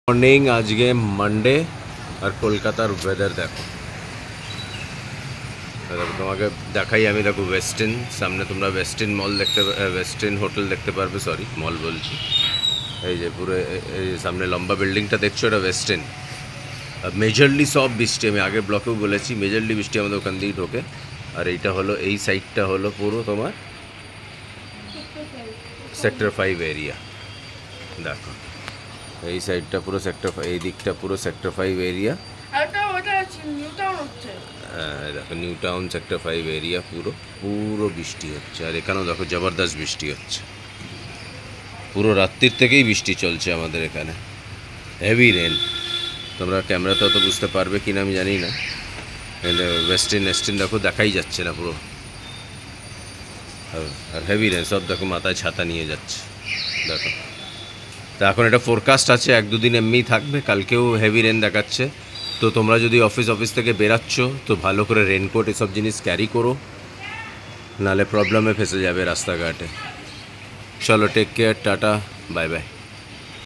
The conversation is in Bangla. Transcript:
মর্নিং, আজকে মানডে আর কলকাতার ওয়েদার দেখো। তোমাকে দেখাই আমি, দেখো ওয়েস্টিন সামনে, তোমরা ওয়েস্টিন মল দেখতে, ওয়েস্টিন হোটেল দেখতে পারবে, সরি মল বলছি। এই যে পুরো এই সামনে লম্বা বিল্ডিংটা দেখছো, এটা ওয়েস্টিন। মেজরলি সব বৃষ্টি, আমি আগের ব্লকেও বলেছি, মেজরলি বৃষ্টি আমাদের ওখান দিয়েই ঢোকে। আর এইটা হলো, এই সাইডটা হলো পুরো তোমার সেক্টর 5 এরিয়া। দেখো এই সাইডটা পুরো সেক্টর, এই দিকটা পুরো সেক্টর 5 এরিয়া। দেখো নিউ টাউন সেক্টর 5 এরিয়া, পুরো পুরো বৃষ্টি হচ্ছে। আর এখানেও দেখো জবরদস্ত বৃষ্টি হচ্ছে, পুরো রাত্রির থেকেই বৃষ্টি চলছে আমাদের এখানে, হেভি রেন। তোমরা ক্যামেরাতে অত বুঝতে পারবে কিনা আমি জানি না। ওয়েস্টিন দেখো দেখাই যাচ্ছে না পুরো। আর হেভি রেন, সব দেখো মাথায় ছাতা নিয়ে যাচ্ছে দেখো। তা এখন এটা ফোরকাস্ট আছে 1-2 দিন এমনিই থাকবে, কালকেও হেভি রেন দেখাচ্ছে। তো তোমরা যদি অফিস থেকে বেরাচ্ছ তো ভালো করে রেনকোট এসব জিনিস ক্যারি করো, নাহলে প্রবলেমে ফেসে যাবে রাস্তাঘাটে। চলো, টেক কেয়ার, টাটা, বাই বাই।